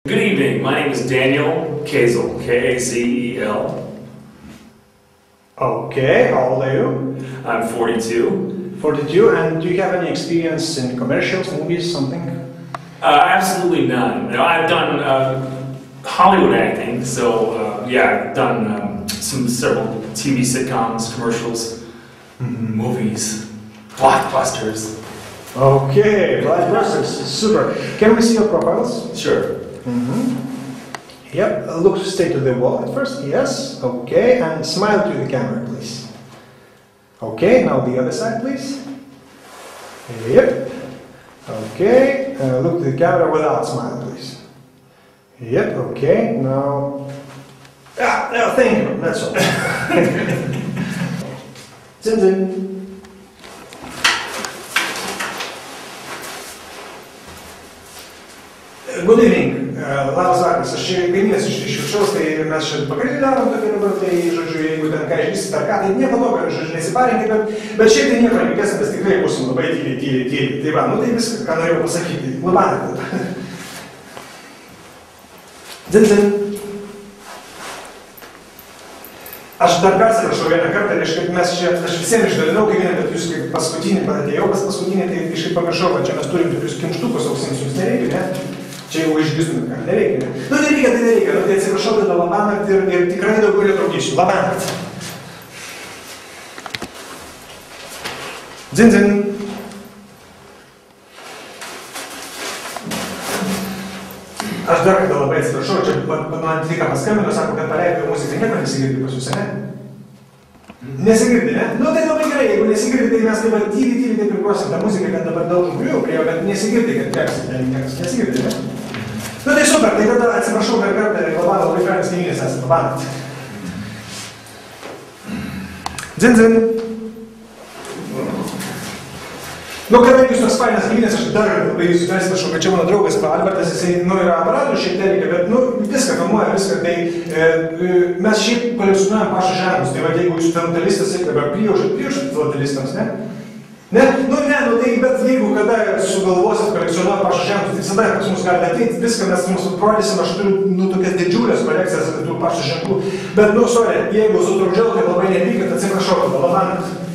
Good evening. My name is Daniel Kazel, K-A-Z-E-L. Okay, how old are you? I'm 42. 42, and do you have any experience in commercials, movies, something? Absolutely none. No, I've done Hollywood acting, so yeah, I've done several TV sitcoms, commercials, movies, blockbusters. Okay, blockbusters, super. Can we see your profiles? Sure. Yep, look straight to the wall at first, yes, okay, and smile to the camera, please. Okay, now the other side, please. Yep, okay, look to the camera without smile, please. Yep, okay, now... no, thank you, that's all. Zin zin. Good evening. Labas vakaras, aš čia kaimynas iš viršaus, tai mes čia pakalbį darom tokį dabar, tai, žodžiu, jeigu ten ką išvysit ar ką, tai nieko tokio, žodžiu, nesiparinkit, bet šiaip tai nieko reikės, mes tikrai būsim labai tyliai. Tai va, nu tai viską, ką norėjau pasakyti. Labanai. Dzin. Aš dar persiprašau vieną kartą, reiškia, mes čia, aš visiems išdalinau kaimyną, bet jūs kaip paskutinį atėjau, paskutinį, tai kažkaip pamiršau, kad čia mes turim tokius kimštukus auksims, jums nereikia, ne? Čia jau išgirstumėt, ką nereikia, ne? Nu, nereikia, nu, tai atsiprašau, tada labanakt ir tikrai daugiau netraukysiu. Labanakt. Dzin. Aš dar kartą labai atsiprašau, čia man tik paskambino, sako, kad paleidau muziką, nieko nesigirdi pas jūs, ne? Nesigirdi, ne? Nu, tai labai gerai, jeigu nesigirdi, tai mes taip tyliai taip ir grosim tą muziką, kad dabar daug žmonių prie jo, bet nesigirdi, kad teksit, niekas nesigirdi, ne? Nu, tai super, tai tada atsiprašau dar kartą, Labano labai fainas kaimynas esate, Labanakt. Dzin. Nu, kadangi jūs toks fainas kaimynas, aš dar labai jūsų atsiprašau, kad čia mano draugas Albertas, jisai, nu, yra aparatų šiek tiek reikia, bet, nu, viską filmuoja, viską, tai mes šiaip kolekcionuojam pašto ženklus, tai va, jeigu jūs filatelistas, dabar priešat filatelistams, ne? Ne, tai bet jeigu kada sugalvosit kolekcionuoti pašto ženklus, tai visada pas mus galite ateiti, viską mes mums parodysim, aš turiu, nu, tokias didžiulės kolekcijas tų pašto ženklų, bet, nu, sorry, jeigu sutrukdžiau, tai labai nepykit, atsiprašau, Labanakt.